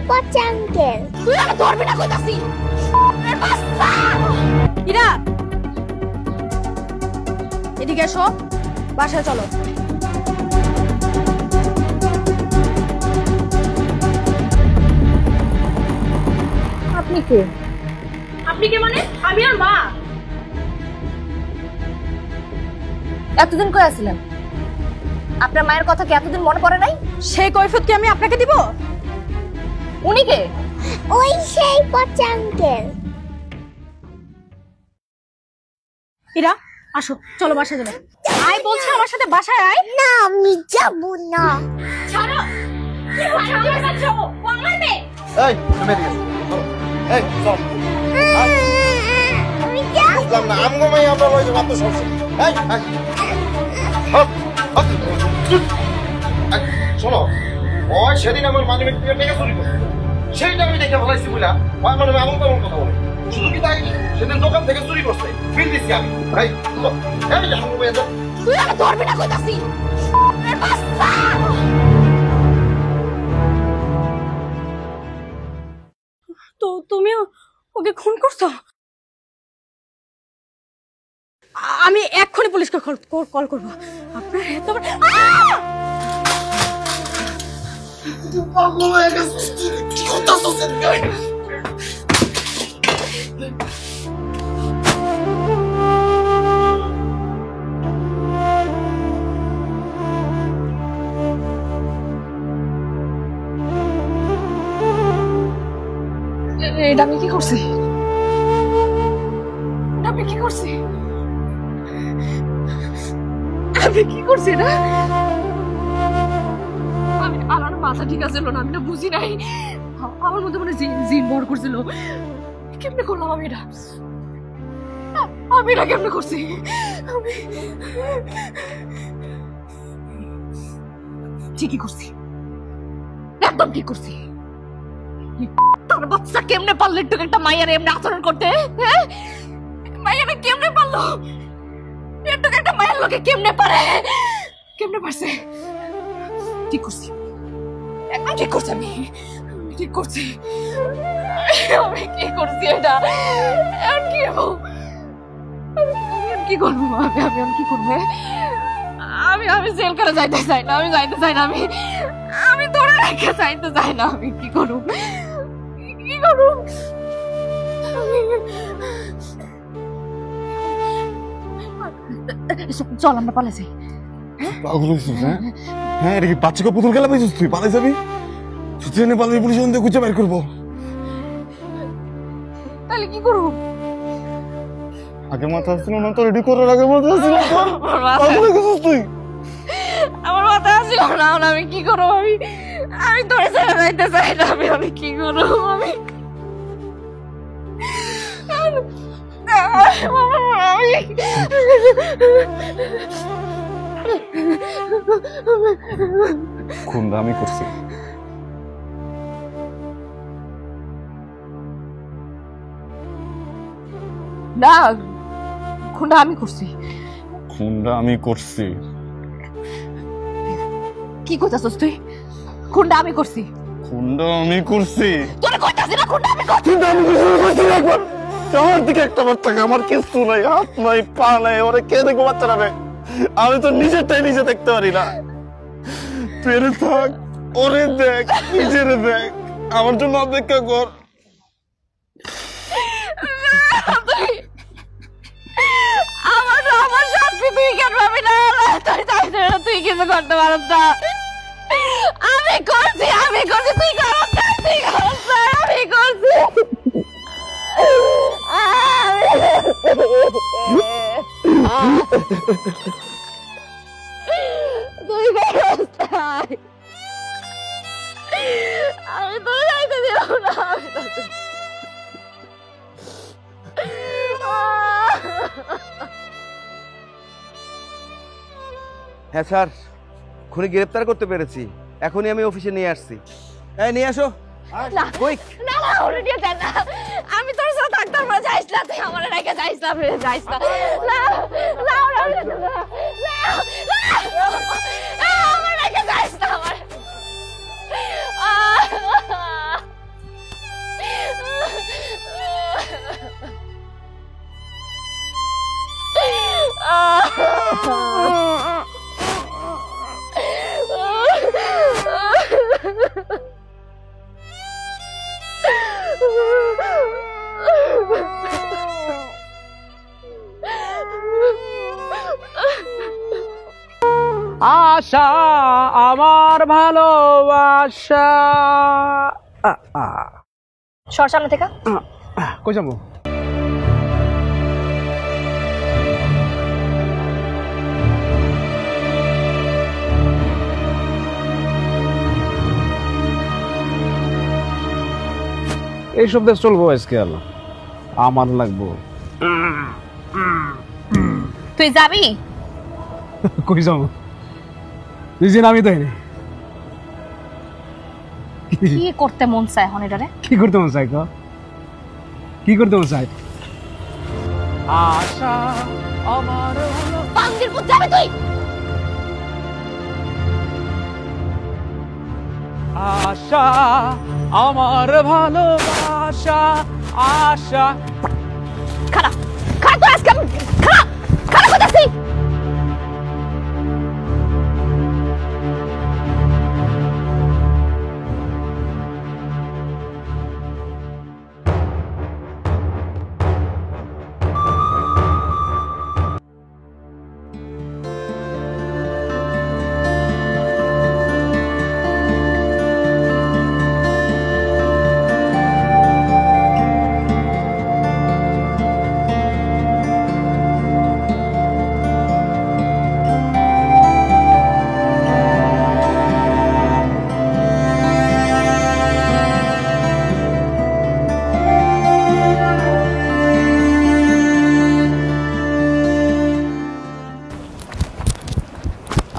পচা আঙ্কেল। তুই আর ধরবি না কইতাছি। বাচ্চা ইরা, এদিকে এসো, বাসায় চলো। আপনি কে? আপনি কে মানে? আমি আর মা। এতদিন কই আছিলেন? আপনার মায়ের কথা কি এতদিন মনে পড়ে নাই? সেই কৈফিয়ত কি আমি আপনাকে দিব? উনি কে? ওই সেই পচা আঙ্কেল। ইরা আসো, চলো বাসায় যাবে। আয় বলছি, আমার সাথে বাসায় আয়। না আমি যাব না। ছাড়ো। এই তুমি এদিকে এই চল আমি যাব না। আমগো মাই আমরা লই যাব তো সব। এই হপ হপ শোনো, ওই সেদিন আমার মানি ব্যাগ থেকে টাকা চুরি করছে, সেইটা আমি দেখে ফেলাইছি বুঝলা। ওই মানে এমন তেমন কথা বলে। শুধু কি তাই, সেদিন দোকান থেকে চুরি করছে, বিল দিছি আমি। ভাই এই আমগো মাই তুই আর ধরবি না কইতাছি। বাচ্চা তো তুমি ওকে খুন করছো? আমি এক্ষুনি পুলিশকে কল করবো। আপনার এত এটা আমি কি করছি? আমি কি করছি? আমি কি করছি না? আমি আমার মাথা ঠিক আছে না, আমি না বুঝি নাই। আমার মধ্যে মানে জিন বর করছিল। কেমনে করলাম আমি এটা? আমি এটা কেমনে করছি? আমি ঠিকই করছি, একদম ঠিক করছি। তোর বাচ্চা কেমনে পারলে একটু একটা মাইয়ার এমনি আচরণ করতে? হ্যাঁ, মাইয়ারে কেমনে পারলো? একটু একটা মায়ের লোকে কেমনে পারে? কেমনে পারছে? ঠিক করছি, একদম ঠিক করছি। আমি ঠিক করছি। আমি কি করছি এটা? এখন কি হবো? আমি কি করবো? আমি কি করবো? আমি জেল করে যাইতে চাই না। আমি যাইতে চাই না। আমি ধরে রেখে যাইতে চাই না। আমি কি করব? কি করব? চল আমরা পালাই যাই। পাগল হইছিস? হ্যাঁ হ্যাঁ, এটা কি বাচ্চাকে পুতুল খেলা পাইছিস? তুই পালাই যাবি? ট্রেনে পালাবি, পুলিশ ওখান থেকে খুঁজে বের করবো। তাহলে কি করবো? আগে মাথা আসছিল না তো, রেডি করার আগে মাথা আসছিল। পাগল হইছিস তুই? আমার মাথা আসছিল না। আমি কি করবো? আমি তোরে ছেড়ে যাইতে চাই না। আমি কি করবো? আমি খুনটা আমি করছি। না, খুনটা আমি করছি। খুনটা আমি করছি? কি কইতাছস তুই? খুনটা আমি করছি। খুনটা আমি করছি? তোরে কইতাছি না খুনটা আমি করছি। খুনটা আমি করছি একবার। আমার দিকে একটা বাচ্চা, আমার কিছু নাই, হাত নাই পা নাই, ওরে কে দেখবো বাচ্চারা? আমি তো নিজেরটাই নিজে দেখতে পারি না। তুই এনে থাক, ওরে দেখ, নিজেরে দেখ, আমার জন্য অপেক্ষা কর। আমার শাস্তি তুই কেন পাবি না? তুই কিছু করতে পারস না। আমি করছি, তুই করস না, আমি করছি। তুই করস নাই, আমি তো যাইতে দিব না। হ্যাঁ স্যার, খুনি গ্রেফতার করতে পেরেছি। এখনই আমি অফিসে নিয়ে আসছি। এই নিয়ে আসো। না না, ওরে নিয়ে যাই না। আমি তোর সাথে থাকতাম না। যাইস না, তুই আমার রেখে যাইস না। যাইস না, আমার রেখে যাইস না। আশা আমার ভালোবাসা। সর সামনে থেকে। কই যাবো? এইসব দেশ চলবো আজকাল, আমার লাগবো। তুই যাবি? কই যাবো? নিজে নামি তাই না? কি করতে মন চায় হনিডারে? কি করতে মন চাই? কি করতে মন চাই? আশা আমার পাঙ্গির পুত যাবে তুই? আশা আমার ভালোবাসা, আশা। খারাপ খারাপ তো আজকে খারাপ খারাপ করতেছি।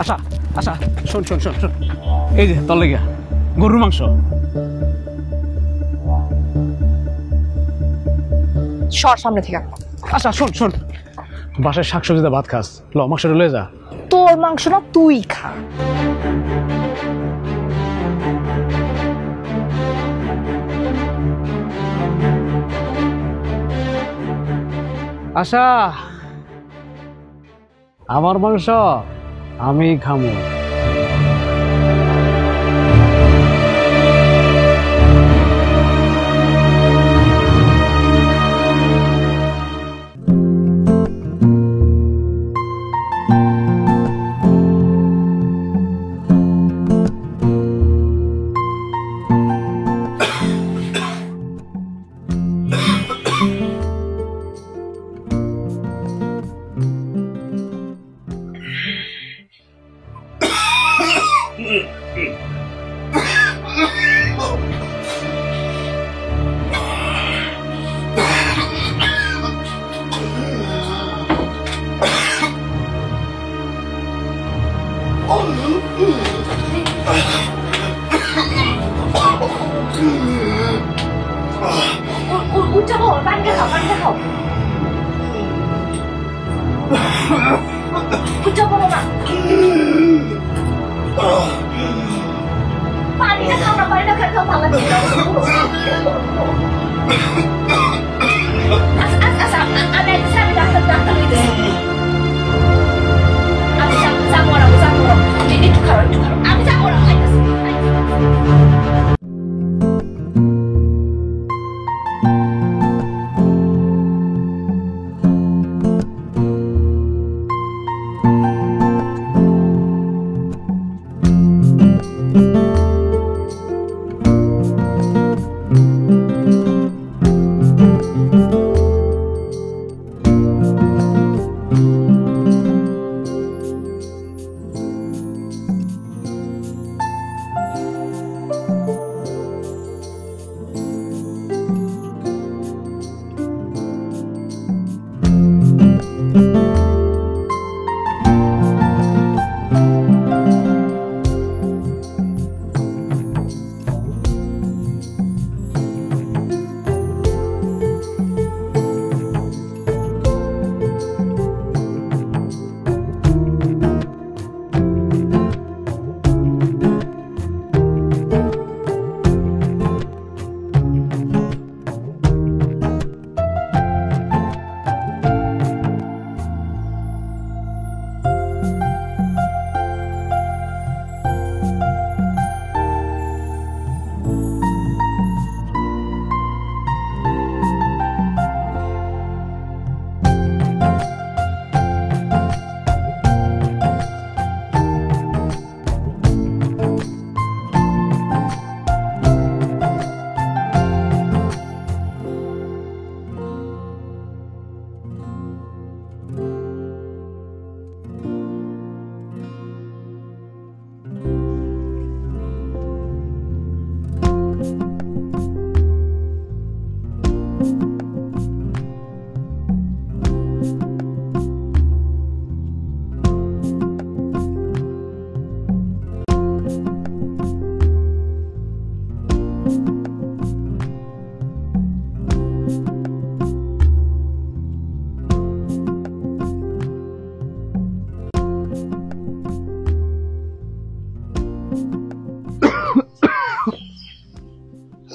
আশা আশা, শোন শোন শোন শোন, এই যে তোর লেগে গরুর মাংস। সর সামনে থেকে। আচ্ছা শোন শোন, বাসায় শাকসবজিতে ভাত খাস, ল মাংসটা লয়ে যা। তোর মাংস না তুই খা। আশা আমার মাংস আমি খামু।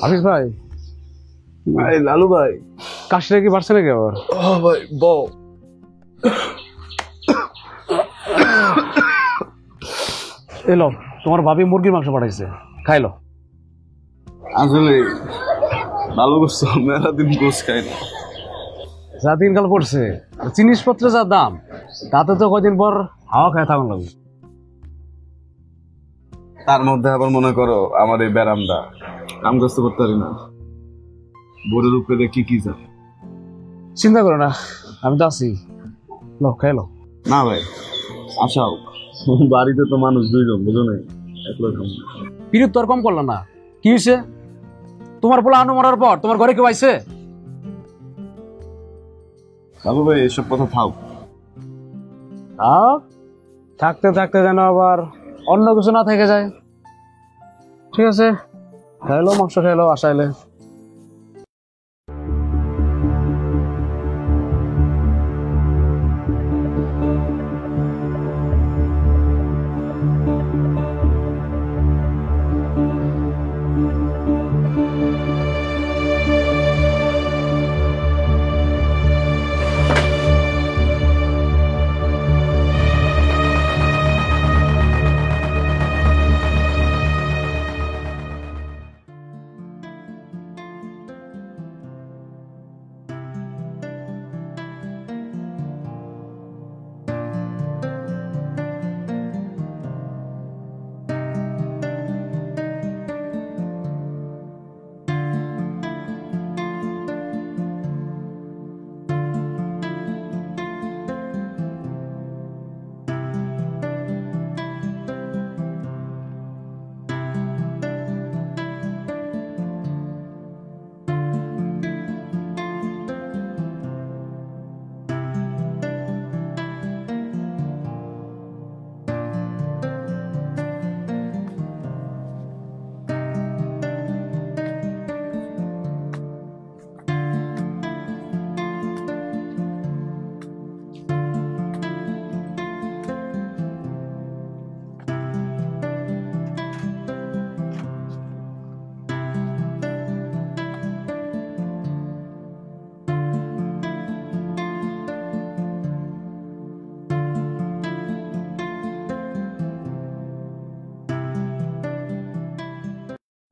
হাফিজ ভাই, ভাই লালু ভাই, কাশিটা কি বাড়ছে নাকি আবার? ও ভাই বউ, এলো তোমার ভাবি মুরগির মাংস পাঠাইছে, খাইলো। আসলে ভালো করছো, মেলা দিন গোস খাই না। যা দিনকাল পড়ছে আর জিনিসপত্রের যা দাম, তাতে তো কয়দিন পর হাওয়া খায় থাকুন লাগবে। তার মধ্যে আবার মনে করো আমার এই ব্যারামটা কাম করতে পারি না, বোরের উপরে কি কি যায়। চিন্তা করো না, আমি তো আছি, লো খাইলো। না ভাই আসাও, বাড়িতে তো মানুষ দুইজন, বুঝো নাই, একলা খাবো না। পিরিয়ড তো আর কম করলো না, কি হয়েছে? তোমার পোলা আনু মরার পর তোমার ঘরে কেউ আইছে? লালু ভাই এসব কথা থাও। থাকতে থাকতে যেন আবার অন্য কিছু না থেকে যায়। ঠিক আছে, খাইলো মাংস, খাইলো আসাইলে।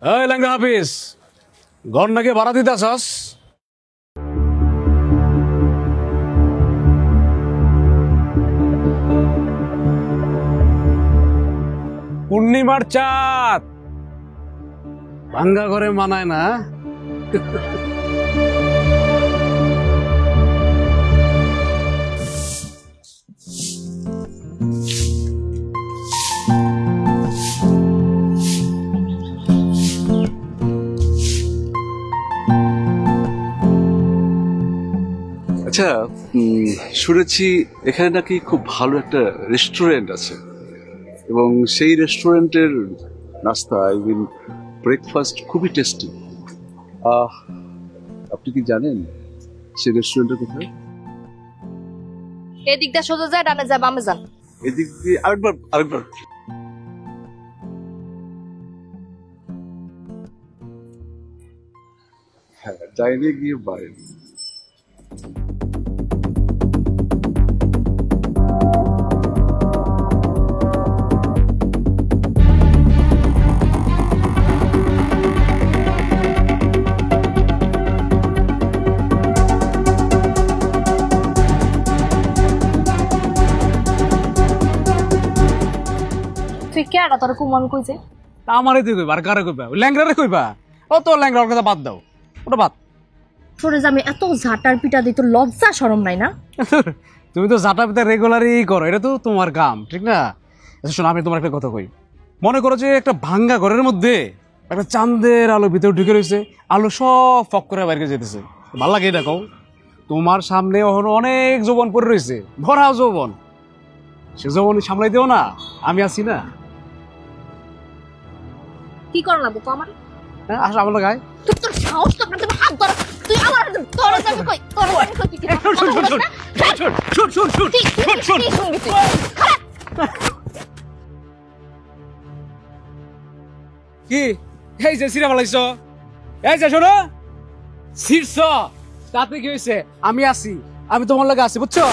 এই ল্যাংড়া হাফিজ, ঘর নাকি ভাড়া দিতে আসস? পূর্ণিমার চাঁদ ভাঙ্গা ঘরে মানায় না। আচ্ছা, শুনেছি এখানে নাকি খুব ভালো একটা রেস্টুরেন্ট আছে, এবং সেই রেস্টুরেন্টের নাস্তা, আই মিন ব্রেকফাস্ট খুবই টেস্টি। আপনি কি জানেন সেই রেস্টুরেন্টের কোথায়? এদিকটা সোজা যায়, ডানে যায়, বামে যান। এদিক দিয়ে আরেকবার হ্যাঁ, ডাইনে গিয়ে বাইরে। তুই কেডা? তোর কুমান কইছে? আমারই তুই কইবা আর কারে কইবা? ওই ল্যাংড়ারে কইবা? ও তো ল্যাংড়ার কথা বাদ দাও, ওটা বাদ। তোরে যে আমি এত ঝাঁটার পিটা দিই, তোর লজ্জা শরম নাই না? তুমি তো জাটা পিতা রেগুলারই করো, এটা তো তোমার কাম, ঠিক না? আচ্ছা শোনো, আমি তোমার একটা কথা কই। মনে করো যে একটা ভাঙ্গা ঘরের মধ্যে একটা চাঁদের আলো ভিতরে ঢুকে রয়েছে, আলো সব ফক করে বাইরে যেতেছে, ভালো লাগে এটা? কও, তোমার সামনে অনেক যৌবন পড়ে রয়েছে, ভরা যৌবন, সে যৌবন সামলাই দেও না, আমি আছি না? কি করা লাগবো তো আমার? হ্যাঁ, আসো আমার গায়ে। তোর সাহস তো, আপনার হাত ধর। তুই আমার তোর আমি কই, তোর আমি কই কি? শুন কি এই যে সিরা ফেলাইছ, এই যে শোনো, শীর্ষ তাতে কি হয়েছে, আমি আছি, আমি তোমার লাগে আছি, বুঝছো?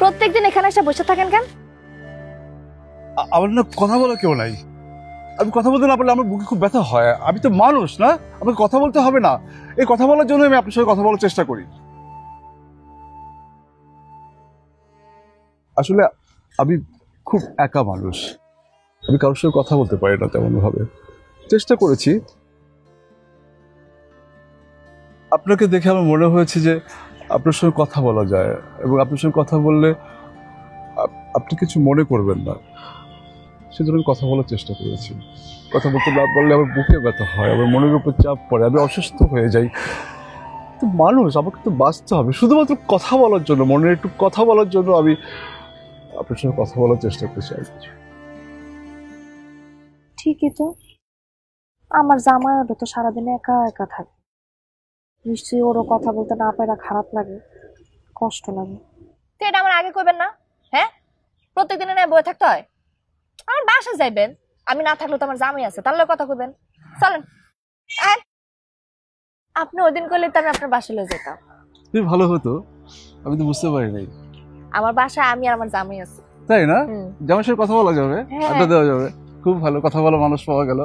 প্রত্যেকদিন এখানে এসে বসে থাকেন কেন? আমার না কথা বলা কেউ নাই। আমি কথা বলতে না পারলে আমার বুকে খুব ব্যথা হয়। আমি তো মানুষ না, আমাকে কথা বলতে হবে না? এই কথা বলার জন্য আমি আপনার সঙ্গে কথা বলার চেষ্টা করি। আসলে আমি খুব একা মানুষ, আমি কারোর সঙ্গে কথা বলতে পারি না তেমন ভাবে। চেষ্টা করেছি, আপনাকে দেখে আমার মনে হয়েছে যে আপনার সঙ্গে কথা বলা যায়, এবং আপনার সঙ্গে কথা বললে আপনি কিছু মনে করবেন না, সেজন্য আমি কথা বলার চেষ্টা করেছি। কথা বলতে না পারলে আমার বুকে ব্যথা হয়, আমার মনের উপর চাপ পড়ে, আমি অসুস্থ হয়ে যাই। তো মানুষ, আমাকে তো বাঁচতে হবে। শুধুমাত্র কথা বলার জন্য, মনের একটু কথা বলার জন্য আমি আপনার সঙ্গে কথা বলার চেষ্টা করছি। ঠিকই তো, আমার জামাইও তো সারাদিন একা একা থাকে, নিশ্চয়ই ওরও কথা বলতে না পারা খারাপ লাগে, কষ্ট লাগে। তো এটা আমার আগে কইবেন না? হ্যাঁ, প্রত্যেকদিন না বয়ে থাকতে হয়? আমার বাসা যাইবেন, আমি না থাকলে তো আমার জামাই আছে, তাহলে কথা কইবেন। চলেন, আপনি ওই দিন করলে তো আমি আপনার বাসায় লয়ে যেতাম। খুব ভালো হতো, আমি তো বুঝতে পারি নাই। আমার বাসায় আমি আর আমার জামাই আছে। তাই না? জামাইয়ের সাথে কথা বলা যাবে, হ্যাঁ। আড্ডা দেওয়া যাবে। খুব ভালো, কথা বলা মানুষ পাওয়া গেল।